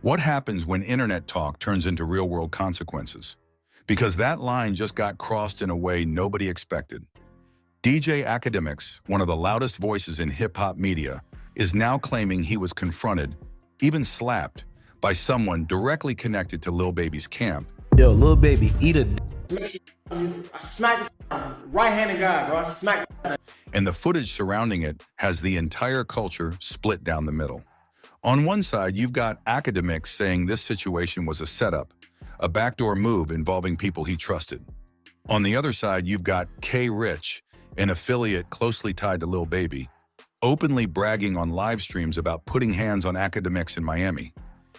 What happens when internet talk turns into real-world consequences? Because that line just got crossed in a way nobody expected. DJ Akademiks, one of the loudest voices in hip-hop media, is now claiming he was confronted, even slapped, by someone directly connected to Lil Baby's camp. Yo, Lil Baby, eat a I smacked the right-handed guy, bro. I smacked. And the footage surrounding it has the entire culture split down the middle. On one side, you've got Akademiks saying this situation was a setup, a backdoor move involving people he trusted. On the other side, you've got K Rich, an affiliate closely tied to Lil Baby, openly bragging on live streams about putting hands on Akademiks in Miami.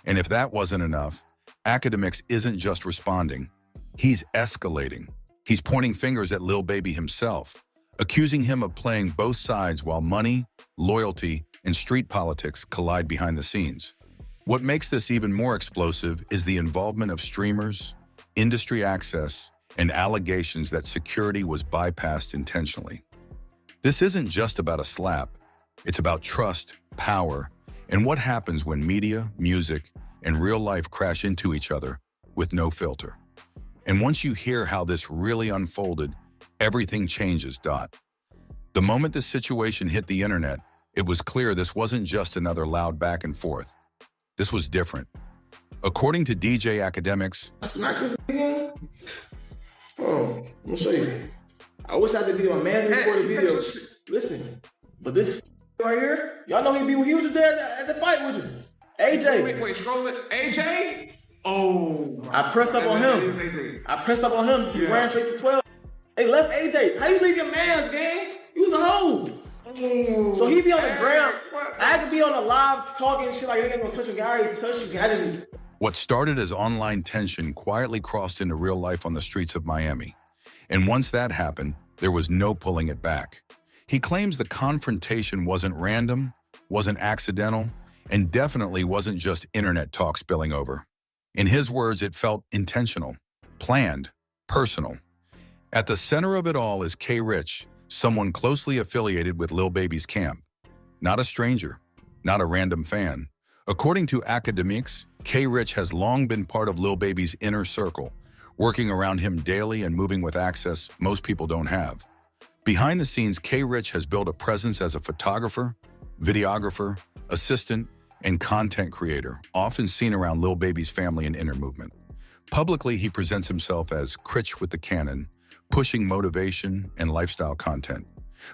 And if that wasn't enough, Akademiks isn't just responding, he's escalating. He's pointing fingers at Lil Baby himself, accusing him of playing both sides while money, loyalty, and street politics collide behind the scenes. What makes this even more explosive is the involvement of streamers, industry access, and allegations that security was bypassed intentionally. This isn't just about a slap, it's about trust, power, and what happens when media, music, and real life crash into each other with no filter. And once you hear how this really unfolded, everything changes. The moment this situation hit the internet, it was clear this wasn't just another loud back and forth. This was different. According to DJ Akademiks, Smack this nigga. Oh, let me show you. I wish I could be on man's recorded video. Listen, but this right here, y'all know he was just there at the fight with him. AJ. Wait, scroll it. AJ? Oh. I pressed up on him. He ran straight to 12. Hey, left AJ. How you leave your man's game? He was a hoe. So he be on the ground. I could be on the live talking shit like they ain't gonna touch a guy. I already touched you. what started as online tension quietly crossed into real life on the streets of Miami. And once that happened, there was no pulling it back. He claims the confrontation wasn't random, wasn't accidental, and definitely wasn't just internet talk spilling over. In his words, it felt intentional, planned, personal. At the center of it all is K Rich, someone closely affiliated with Lil Baby's camp. Not a stranger, not a random fan. According to Akademiks, K Rich has long been part of Lil Baby's inner circle, working around him daily and moving with access most people don't have. Behind the scenes, K Rich has built a presence as a photographer, videographer, assistant, and content creator, often seen around Lil Baby's family and inner movement. Publicly, he presents himself as Critch with the Cannon, pushing motivation and lifestyle content.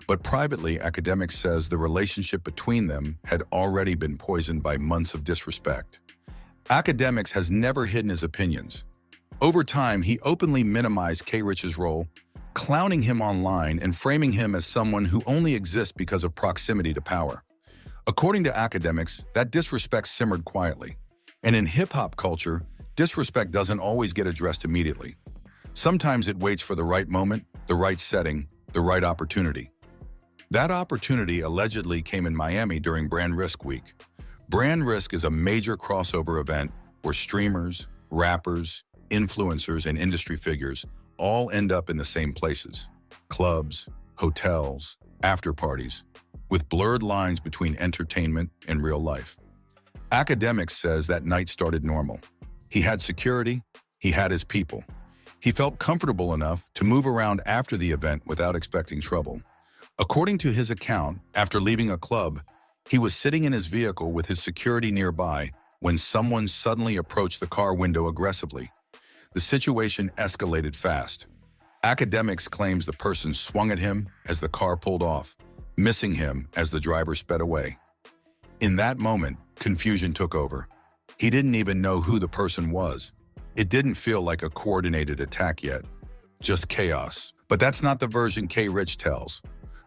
But privately, Akademiks says the relationship between them had already been poisoned by months of disrespect. Akademiks has never hidden his opinions. Over time, he openly minimized K Rich's role, clowning him online and framing him as someone who only exists because of proximity to power. According to Akademiks, that disrespect simmered quietly. And in hip-hop culture, disrespect doesn't always get addressed immediately. Sometimes it waits for the right moment, the right setting, the right opportunity. That opportunity allegedly came in Miami during Brand Risk Week. Brand Risk is a major crossover event where streamers, rappers, influencers, and industry figures all end up in the same places: clubs, hotels, after parties, with blurred lines between entertainment and real life. Akademiks says that night started normal. He had security, he had his people. He felt comfortable enough to move around after the event without expecting trouble. According to his account, after leaving a club, he was sitting in his vehicle with his security nearby when someone suddenly approached the car window aggressively. The situation escalated fast. Akademiks claims the person swung at him as the car pulled off, missing him as the driver sped away. In that moment, confusion took over. He didn't even know who the person was. It didn't feel like a coordinated attack yet, just chaos. But that's not the version K Rich tells.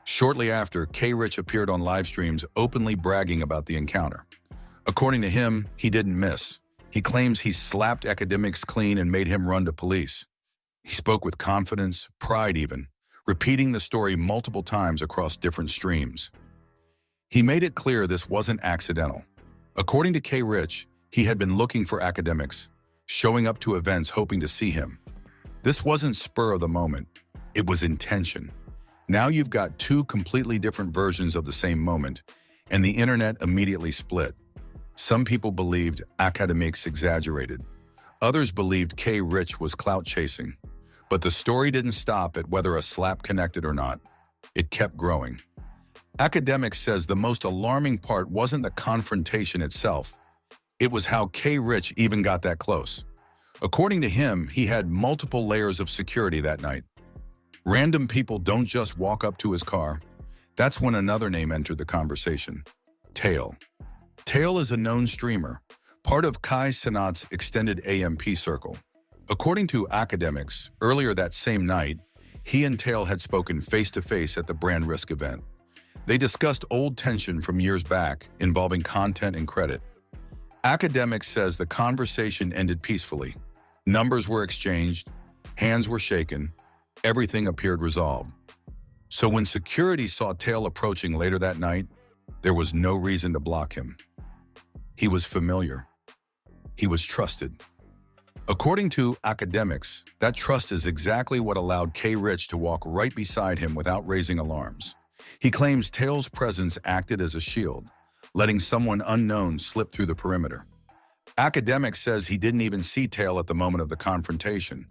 Shortly after, K Rich appeared on live streams openly bragging about the encounter. According to him, he didn't miss. He claims he slapped Akademiks clean and made him run to police. He spoke with confidence, pride even, repeating the story multiple times across different streams. He made it clear this wasn't accidental. According to K Rich, he had been looking for Akademiks, showing up to events hoping to see him. This wasn't spur of the moment, it was intention. Now you've got two completely different versions of the same moment, and the internet immediately split. Some people believed Akademiks exaggerated. Others believed K. Rich was clout chasing. But the story didn't stop at whether a slap connected or not. It kept growing. Akademiks says the most alarming part wasn't the confrontation itself. It was how K. Rich even got that close. According to him, he had multiple layers of security that night. Random people don't just walk up to his car. That's when another name entered the conversation: Tail. Tail is a known streamer, part of Kai Cenat's extended AMP circle. According to Akademiks, earlier that same night, he and Tail had spoken face-to-face at the Brand Risk event. They discussed old tension from years back involving content and credit. Akademiks says the conversation ended peacefully. Numbers were exchanged, hands were shaken, everything appeared resolved. So when security saw Tail approaching later that night, there was no reason to block him. He was familiar. He was trusted. According to Akademiks, that trust is exactly what allowed K. Rich to walk right beside him without raising alarms. He claims Tail's presence acted as a shield, letting someone unknown slip through the perimeter. Akademiks says he didn't even see Tail at the moment of the confrontation.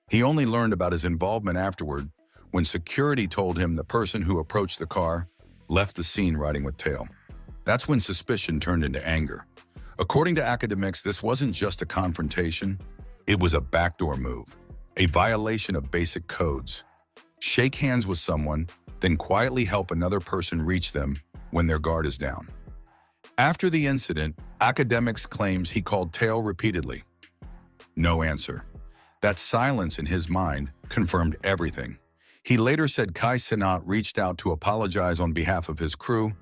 He only learned about his involvement afterward, when security told him the person who approached the car left the scene riding with Tail. That's when suspicion turned into anger. According to Akademiks, this wasn't just a confrontation, it was a backdoor move, a violation of basic codes. Shake hands with someone, then quietly help another person reach them when their guard is down. After the incident, Akademiks claims he called Tail repeatedly. No answer. That silence in his mind confirmed everything. He later said Kai Cenat reached out to apologize on behalf of his crew,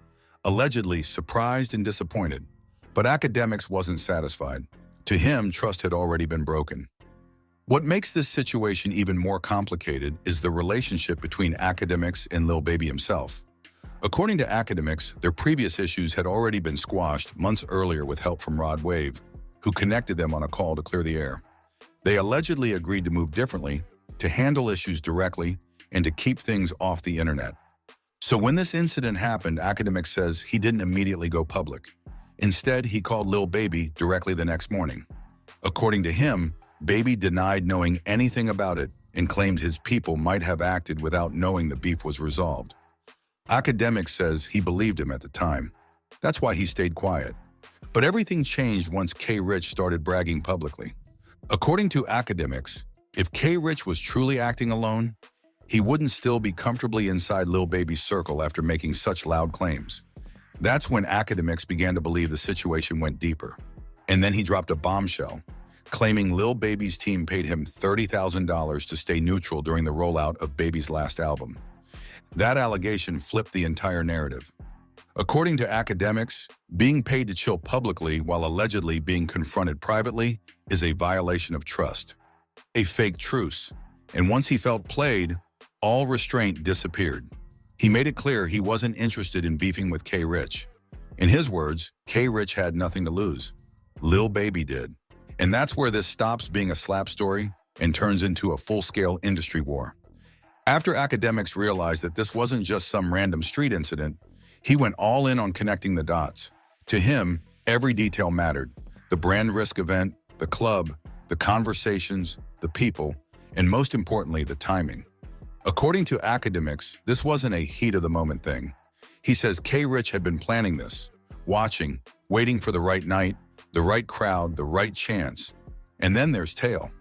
allegedly surprised and disappointed. But Akademiks wasn't satisfied. To him, trust had already been broken. What makes this situation even more complicated is the relationship between Akademiks and Lil Baby himself. According to Akademiks, their previous issues had already been squashed months earlier with help from Rod Wave, who connected them on a call to clear the air. They allegedly agreed to move differently, to handle issues directly, and to keep things off the internet. So when this incident happened, Akademiks says he didn't immediately go public. Instead, he called Lil Baby directly the next morning. According to him, Baby denied knowing anything about it and claimed his people might have acted without knowing the beef was resolved. Akademiks says he believed him at the time. That's why he stayed quiet. But everything changed once K. Rich started bragging publicly. According to Akademiks, if K. Rich was truly acting alone, he wouldn't still be comfortably inside Lil Baby's circle after making such loud claims. That's when Akademiks began to believe the situation went deeper. And then he dropped a bombshell, claiming Lil Baby's team paid him $30,000 to stay neutral during the rollout of Baby's last album. That allegation flipped the entire narrative. According to Akademiks, being paid to chill publicly while allegedly being confronted privately is a violation of trust, a fake truce. And once he felt played, all restraint disappeared. He made it clear he wasn't interested in beefing with K. Rich. In his words, K. Rich had nothing to lose. Lil Baby did. And that's where this stops being a slap story and turns into a full-scale industry war. After Akademiks realized that this wasn't just some random street incident, he went all in on connecting the dots. To him, every detail mattered. The Brand Risk event, the club, the conversations, the people, and most importantly, the timing. According to Akademiks, this wasn't a heat-of-the-moment thing. He says K. Rich had been planning this, watching, waiting for the right night, the right crowd, the right chance. And then there's Tail.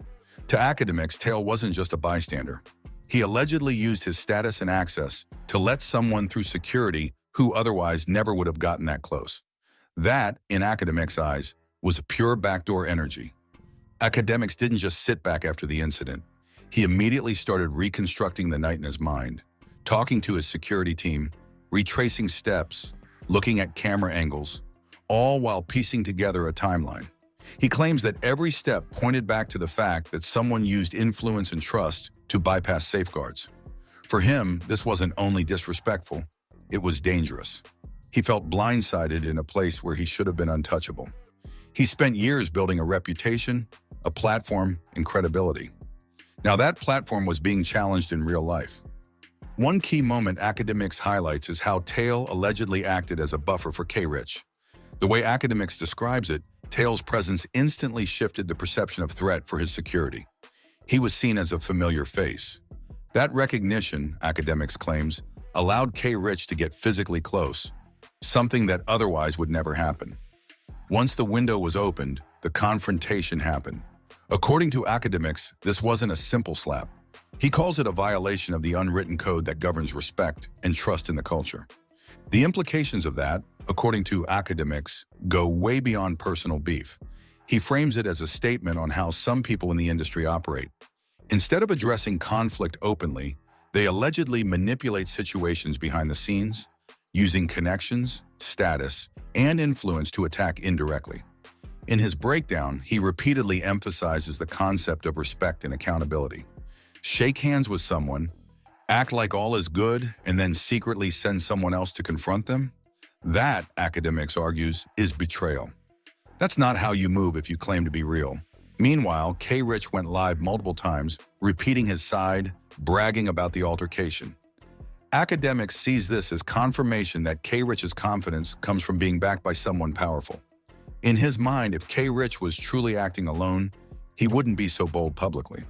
To Akademiks, Tail wasn't just a bystander. He allegedly used his status and access to let someone through security who otherwise never would have gotten that close. That, in Akademiks' eyes, was pure backdoor energy. Akademiks didn't just sit back after the incident. He immediately started reconstructing the night in his mind, talking to his security team, retracing steps, looking at camera angles, all while piecing together a timeline. He claims that every step pointed back to the fact that someone used influence and trust to bypass safeguards. For him, this wasn't only disrespectful, it was dangerous. He felt blindsided in a place where he should have been untouchable. He spent years building a reputation, a platform, and credibility. Now that platform was being challenged in real life. One key moment Akademiks highlights is how Tail allegedly acted as a buffer for K. Rich. The way Akademiks describes it, Tail's presence instantly shifted the perception of threat for his security. He was seen as a familiar face. That recognition, Akademiks claims, allowed K. Rich to get physically close, something that otherwise would never happen. Once the window was opened, the confrontation happened. According to Akademiks, this wasn't a simple slap. He calls it a violation of the unwritten code that governs respect and trust in the culture. The implications of that, according to Akademiks, go way beyond personal beef. He frames it as a statement on how some people in the industry operate. Instead of addressing conflict openly, they allegedly manipulate situations behind the scenes, using connections, status, and influence to attack indirectly. In his breakdown, he repeatedly emphasizes the concept of respect and accountability. Shake hands with someone, act like all is good, and then secretly send someone else to confront them? That, Akademiks argues, is betrayal. That's not how you move if you claim to be real. Meanwhile, K. Rich went live multiple times, repeating his side, bragging about the altercation. Akademiks sees this as confirmation that K. Rich's confidence comes from being backed by someone powerful. In his mind, if K. Rich was truly acting alone, he wouldn't be so bold publicly.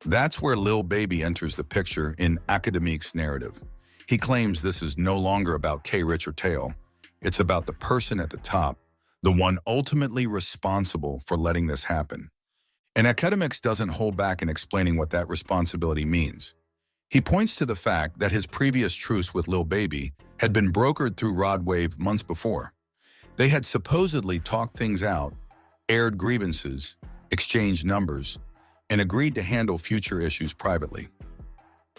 That's where Lil Baby enters the picture in Akademiks' narrative. He claims this is no longer about K. Rich or Tail. It's about the person at the top, the one ultimately responsible for letting this happen. And Akademiks doesn't hold back in explaining what that responsibility means. He points to the fact that his previous truce with Lil Baby had been brokered through Rod Wave months before. They had supposedly talked things out, aired grievances, exchanged numbers, and agreed to handle future issues privately.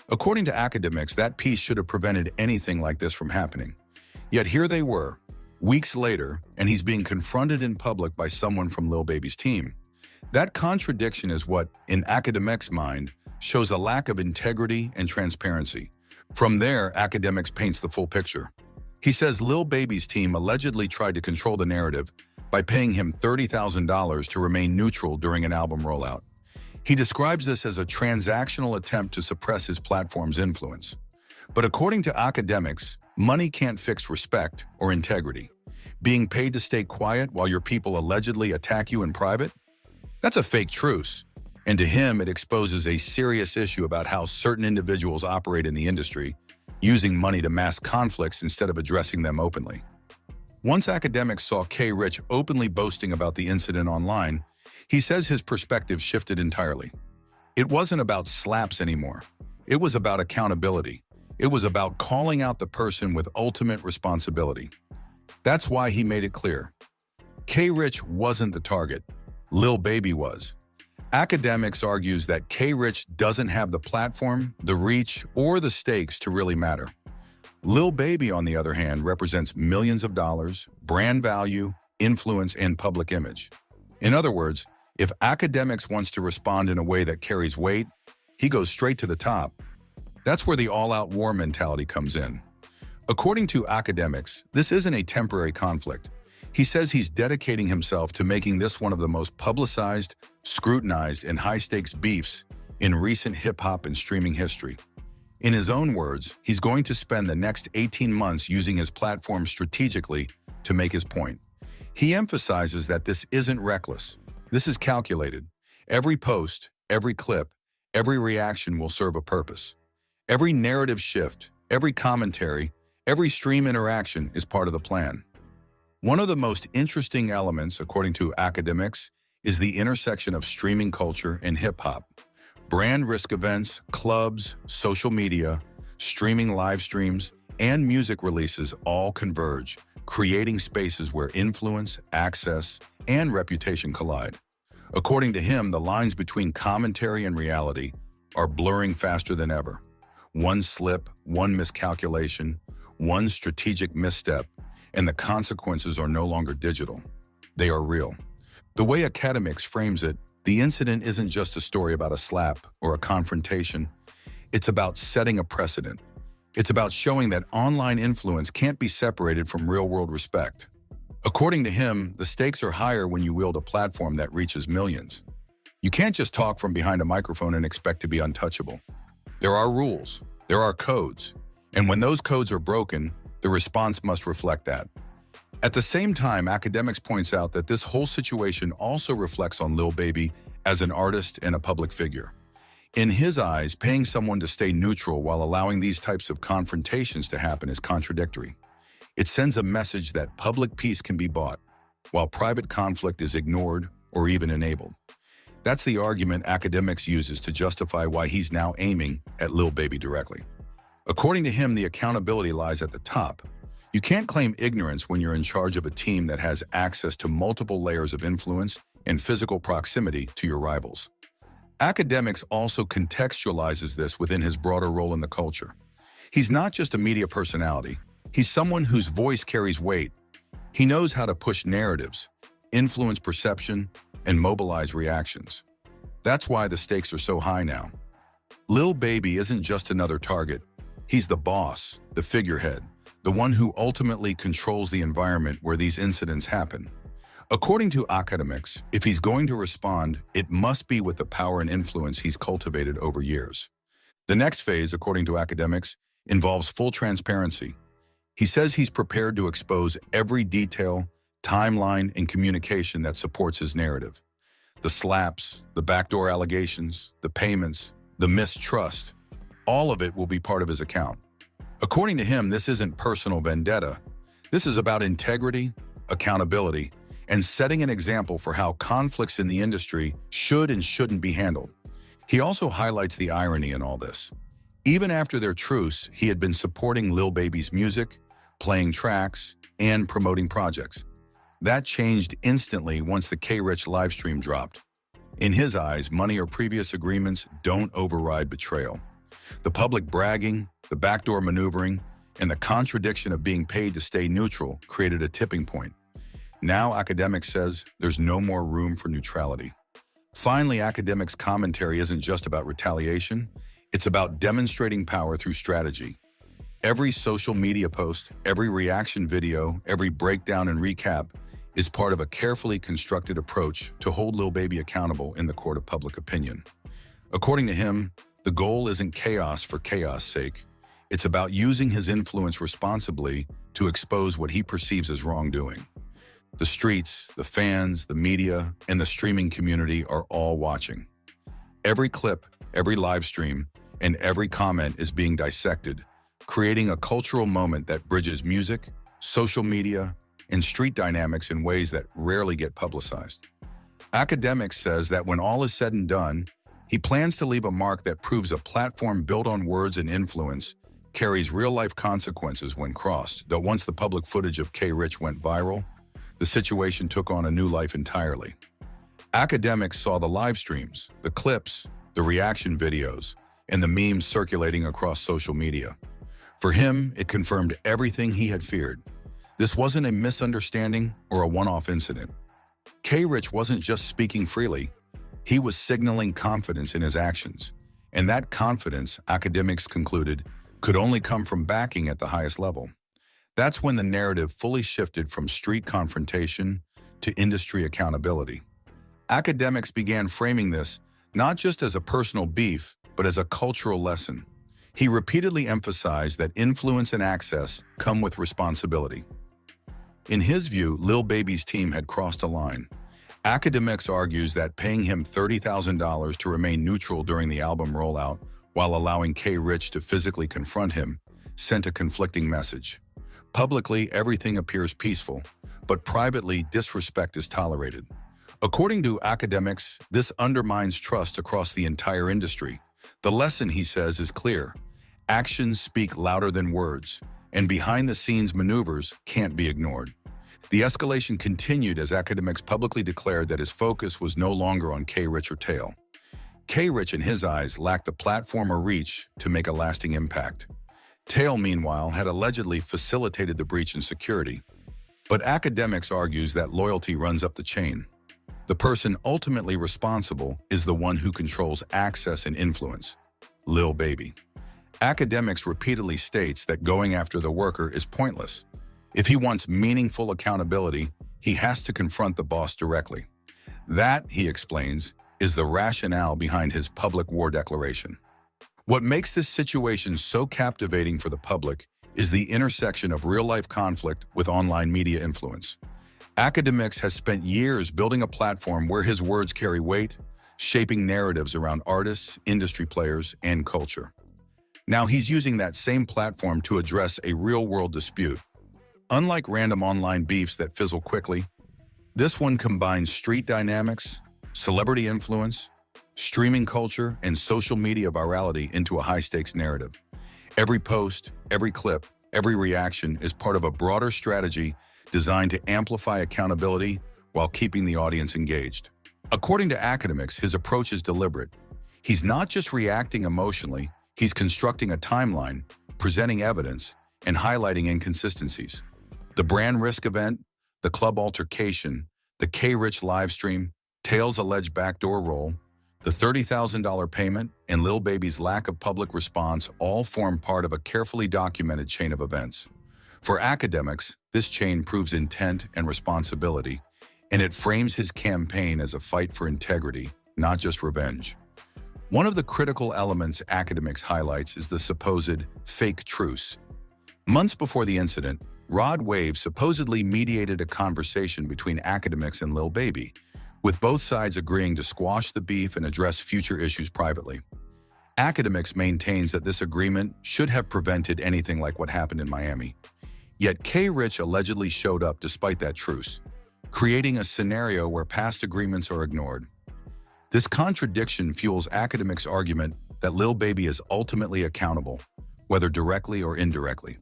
According to Akademiks, that peace should have prevented anything like this from happening. Yet here they were, weeks later, and he's being confronted in public by someone from Lil Baby's team. That contradiction is what, in Akademiks' mind, shows a lack of integrity and transparency. From there, Akademiks paints the full picture. He says Lil Baby's team allegedly tried to control the narrative by paying him $30,000 to remain neutral during an album rollout. He describes this as a transactional attempt to suppress his platform's influence. But according to Akademiks, money can't fix respect or integrity. Being paid to stay quiet while your people allegedly attack you in private? That's a fake truce. And to him, it exposes a serious issue about how certain individuals operate in the industry, using money to mask conflicts instead of addressing them openly. Once Akademiks saw K. Rich openly boasting about the incident online, he says his perspective shifted entirely. It wasn't about slaps anymore. It was about accountability. It was about calling out the person with ultimate responsibility. That's why he made it clear. K. Rich wasn't the target. Lil Baby was. Akademiks argues that K. Rich doesn't have the platform, the reach, or the stakes to really matter. Lil Baby, on the other hand, represents millions of dollars, brand value, influence, and public image. In other words, if Akademiks wants to respond in a way that carries weight, he goes straight to the top. That's where the all-out war mentality comes in. According to Akademiks, this isn't a temporary conflict. He says he's dedicating himself to making this one of the most publicized, scrutinized, and high-stakes beefs in recent hip-hop and streaming history. In his own words, he's going to spend the next 18 months using his platform strategically to make his point. He emphasizes that this isn't reckless. This is calculated. Every post, every clip, every reaction will serve a purpose. Every narrative shift, every commentary, every stream interaction is part of the plan. One of the most interesting elements, according to Akademiks, is the intersection of streaming culture and hip-hop. Brand risk events, clubs, social media, streaming live streams, and music releases all converge, creating spaces where influence, access, and reputation collide. According to him, the lines between commentary and reality are blurring faster than ever. One slip, one miscalculation, one strategic misstep, and the consequences are no longer digital. They are real. The way Akademiks frames it, the incident isn't just a story about a slap or a confrontation. It's about setting a precedent. It's about showing that online influence can't be separated from real-world respect. According to him, the stakes are higher when you wield a platform that reaches millions. You can't just talk from behind a microphone and expect to be untouchable. There are rules, there are codes, and when those codes are broken, the response must reflect that. At the same time, Akademiks points out that this whole situation also reflects on Lil Baby as an artist and a public figure. In his eyes, paying someone to stay neutral while allowing these types of confrontations to happen is contradictory. It sends a message that public peace can be bought, while private conflict is ignored or even enabled. That's the argument Akademiks uses to justify why he's now aiming at Lil Baby directly. According to him, the accountability lies at the top. You can't claim ignorance when you're in charge of a team that has access to multiple layers of influence and physical proximity to your rivals. Akademiks also contextualizes this within his broader role in the culture. He's not just a media personality. He's someone whose voice carries weight. He knows how to push narratives, influence perception, and mobilize reactions. That's why the stakes are so high now. Lil Baby isn't just another target. He's the boss, the figurehead, the one who ultimately controls the environment where these incidents happen. According to Akademiks, if he's going to respond, it must be with the power and influence he's cultivated over years. The next phase, according to Akademiks, involves full transparency. He says he's prepared to expose every detail, timeline, and communication that supports his narrative. The slaps, the backdoor allegations, the payments, the mistrust, all of it will be part of his account. According to him, this isn't personal vendetta. This is about integrity, accountability, and setting an example for how conflicts in the industry should and shouldn't be handled. He also highlights the irony in all this. Even after their truce, he had been supporting Lil Baby's music, playing tracks, and promoting projects. That changed instantly once the K-Rich livestream dropped. In his eyes, money or previous agreements don't override betrayal. The public bragging, the backdoor maneuvering, and the contradiction of being paid to stay neutral created a tipping point. Now Akademiks says there's no more room for neutrality. Finally, Akademiks' commentary isn't just about retaliation, it's about demonstrating power through strategy. Every social media post, every reaction video, every breakdown and recap is part of a carefully constructed approach to hold Lil Baby accountable in the court of public opinion. According to him, the goal isn't chaos for chaos' sake. It's about using his influence responsibly to expose what he perceives as wrongdoing. The streets, the fans, the media, and the streaming community are all watching. Every clip, every live stream, and every comment is being dissected, creating a cultural moment that bridges music, social media, and street dynamics in ways that rarely get publicized. Akademiks says that when all is said and done, he plans to leave a mark that proves a platform built on words and influence carries real-life consequences when crossed, though once the public footage of K-Rich went viral, the situation took on a new life entirely. Akademiks saw the live streams, the clips, the reaction videos, and the memes circulating across social media. For him, it confirmed everything he had feared. This wasn't a misunderstanding or a one-off incident. K-Rich wasn't just speaking freely, he was signaling confidence in his actions. And that confidence, Akademiks concluded, could only come from backing at the highest level. That's when the narrative fully shifted from street confrontation to industry accountability. Akademiks began framing this not just as a personal beef, but as a cultural lesson. He repeatedly emphasized that influence and access come with responsibility. In his view, Lil Baby's team had crossed a line. Akademiks argues that paying him $30,000 to remain neutral during the album rollout while allowing K-Rich to physically confront him sent a conflicting message. Publicly, everything appears peaceful, but privately, disrespect is tolerated. According to Akademiks, this undermines trust across the entire industry. The lesson, he says, is clear. Actions speak louder than words, and behind-the-scenes maneuvers can't be ignored. The escalation continued as Akademiks publicly declared that his focus was no longer on K-Rich or Tail. K-Rich, in his eyes, lacked the platform or reach to make a lasting impact. Tail, meanwhile, had allegedly facilitated the breach in security. But Akademiks argues that loyalty runs up the chain. The person ultimately responsible is the one who controls access and influence, Lil Baby. Akademiks repeatedly states that going after the worker is pointless. If he wants meaningful accountability, he has to confront the boss directly. That, he explains, is the rationale behind his public war declaration. What makes this situation so captivating for the public is the intersection of real-life conflict with online media influence. Akademiks has spent years building a platform where his words carry weight, shaping narratives around artists, industry players, and culture. Now he's using that same platform to address a real-world dispute. Unlike random online beefs that fizzle quickly, this one combines street dynamics, celebrity influence, streaming culture, and social media virality into a high-stakes narrative. Every post, every clip, every reaction is part of a broader strategy designed to amplify accountability while keeping the audience engaged. According to Akademiks, his approach is deliberate. He's not just reacting emotionally, he's constructing a timeline, presenting evidence, and highlighting inconsistencies. The brand risk event, the club altercation, the K-Rich livestream, Tails' alleged backdoor role, the $30,000 payment, and Lil Baby's lack of public response all form part of a carefully documented chain of events. For Akademiks, this chain proves intent and responsibility, and it frames his campaign as a fight for integrity, not just revenge. One of the critical elements Akademiks highlights is the supposed fake truce. Months before the incident, Rod Wave supposedly mediated a conversation between Akademiks and Lil Baby, with both sides agreeing to squash the beef and address future issues privately. Akademiks maintains that this agreement should have prevented anything like what happened in Miami. Yet K-Rich allegedly showed up despite that truce, creating a scenario where past agreements are ignored. This contradiction fuels Akademiks' argument that Lil Baby is ultimately accountable, whether directly or indirectly.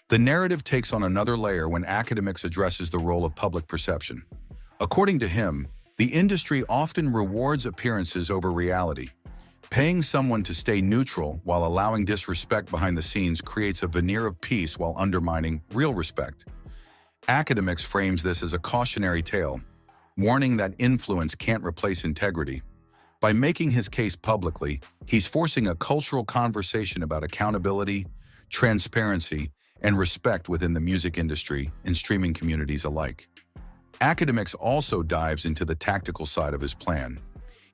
The narrative takes on another layer when Akademiks addresses the role of public perception. According to him, the industry often rewards appearances over reality. Paying someone to stay neutral while allowing disrespect behind the scenes creates a veneer of peace while undermining real respect. Akademiks frames this as a cautionary tale, warning that influence can't replace integrity. By making his case publicly, he's forcing a cultural conversation about accountability, transparency, and respect within the music industry and streaming communities alike. Akademiks also dives into the tactical side of his plan.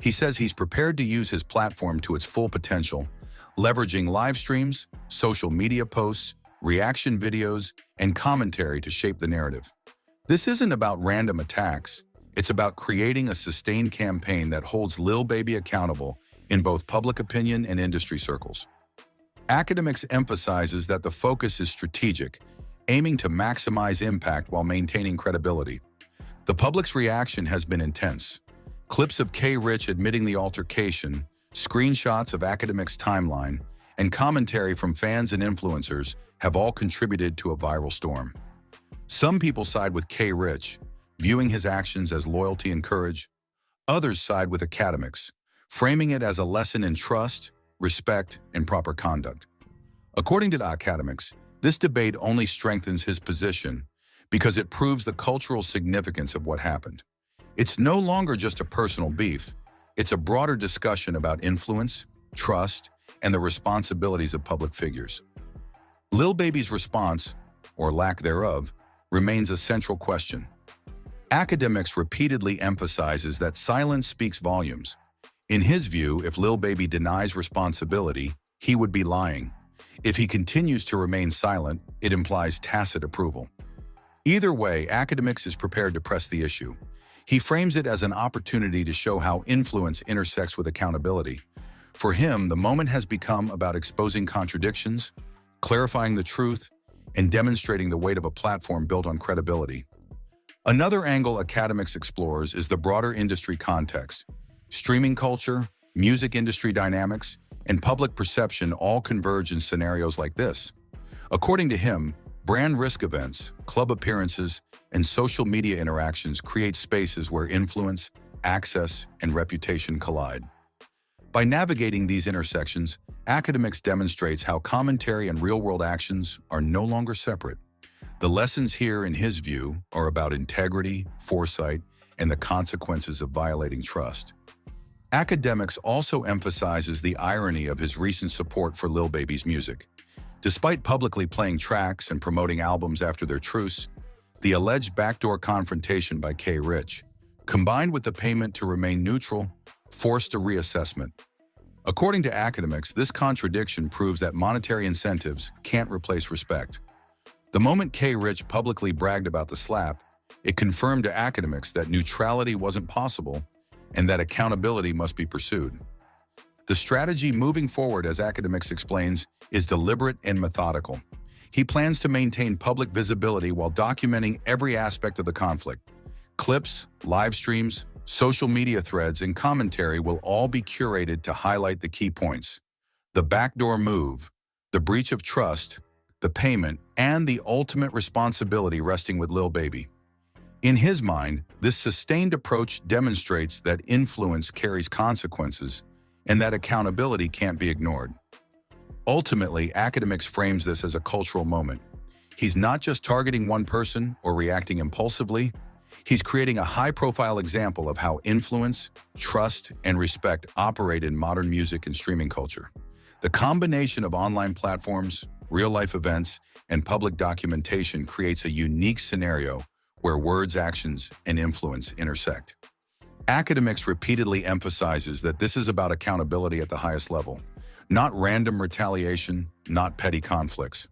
He says he's prepared to use his platform to its full potential, leveraging live streams, social media posts, reaction videos, and commentary to shape the narrative. This isn't about random attacks. It's about creating a sustained campaign that holds Lil Baby accountable in both public opinion and industry circles. Akademiks emphasizes that the focus is strategic, aiming to maximize impact while maintaining credibility. The public's reaction has been intense. Clips of K-Rich admitting the altercation, screenshots of Akademiks' timeline, and commentary from fans and influencers have all contributed to a viral storm. Some people side with K-Rich, viewing his actions as loyalty and courage. Others side with Akademiks, framing it as a lesson in trust, respect, and proper conduct. According to the Akademiks, this debate only strengthens his position because it proves the cultural significance of what happened. It's no longer just a personal beef, it's a broader discussion about influence, trust, and the responsibilities of public figures. Lil Baby's response, or lack thereof, remains a central question. Akademiks repeatedly emphasizes that silence speaks volumes. In his view, if Lil Baby denies responsibility, he would be lying. If he continues to remain silent, it implies tacit approval. Either way, Akademiks is prepared to press the issue. He frames it as an opportunity to show how influence intersects with accountability. For him, the moment has become about exposing contradictions, clarifying the truth, and demonstrating the weight of a platform built on credibility. Another angle Akademiks explores is the broader industry context. Streaming culture, music industry dynamics, and public perception all converge in scenarios like this. According to him, brand risk events, club appearances, and social media interactions create spaces where influence, access, and reputation collide. By navigating these intersections, Akademiks demonstrates how commentary and real-world actions are no longer separate. The lessons here, in his view, are about integrity, foresight, and the consequences of violating trust. Akademiks also emphasizes the irony of his recent support for Lil Baby's music. Despite publicly playing tracks and promoting albums after their truce, the alleged backdoor confrontation by K-Rich, combined with the payment to remain neutral, forced a reassessment. According to Akademiks, this contradiction proves that monetary incentives can't replace respect. The moment K. Rich publicly bragged about the slap, it confirmed to Akademiks that neutrality wasn't possible and that accountability must be pursued. The strategy moving forward, as Akademiks explains, is deliberate and methodical. He plans to maintain public visibility while documenting every aspect of the conflict. Clips, live streams, social media threads, and commentary will all be curated to highlight the key points: the backdoor move, the breach of trust, the payment, and the ultimate responsibility resting with Lil Baby. In his mind, this sustained approach demonstrates that influence carries consequences and that accountability can't be ignored. Ultimately, Akademiks frames this as a cultural moment. He's not just targeting one person or reacting impulsively. He's creating a high-profile example of how influence, trust, and respect operate in modern music and streaming culture. The combination of online platforms, real-life events, and public documentation creates a unique scenario where words, actions, and influence intersect. Akademiks repeatedly emphasizes that this is about accountability at the highest level, not random retaliation, not petty conflicts.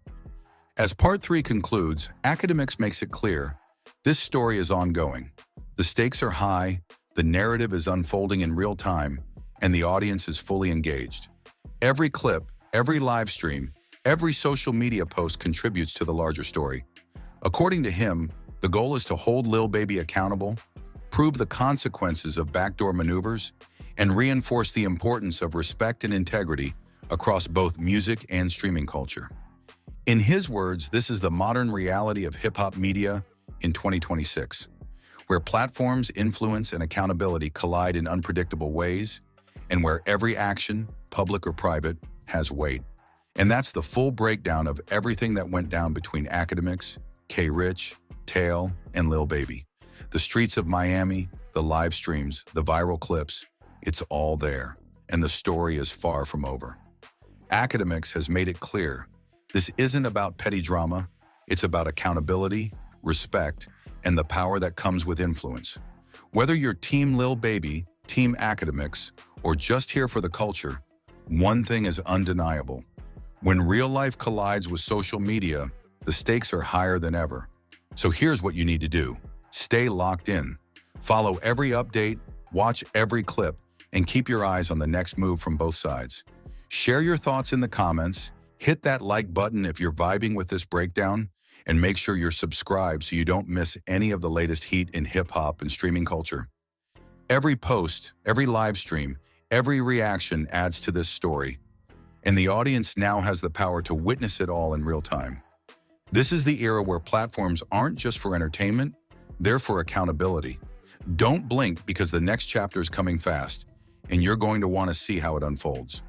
As Part 3 concludes, Akademiks makes it clear this story is ongoing. The stakes are high, the narrative is unfolding in real time, and the audience is fully engaged. Every clip, every live stream, every social media post contributes to the larger story. According to him, the goal is to hold Lil Baby accountable, prove the consequences of backdoor maneuvers, and reinforce the importance of respect and integrity across both music and streaming culture. In his words, this is the modern reality of hip-hop media in 2026, where platforms, influence, and accountability collide in unpredictable ways, and where every action, public or private, has weight. And that's the full breakdown of everything that went down between Akademiks, K. Rich, Tail, and Lil Baby. The streets of Miami, the live streams, the viral clips, it's all there, and the story is far from over. Akademiks has made it clear, this isn't about petty drama, it's about accountability, respect, and the power that comes with influence. Whether you're Team Lil Baby, Team Akademiks, or just here for the culture, one thing is undeniable. When real life collides with social media, the stakes are higher than ever. So here's what you need to do. Stay locked in. Follow every update, watch every clip, and keep your eyes on the next move from both sides. Share your thoughts in the comments, hit that like button if you're vibing with this breakdown, and make sure you're subscribed so you don't miss any of the latest heat in hip-hop and streaming culture. Every post, every live stream, every reaction adds to this story, and the audience now has the power to witness it all in real time. This is the era where platforms aren't just for entertainment, they're for accountability. Don't blink because the next chapter is coming fast, and you're going to want to see how it unfolds.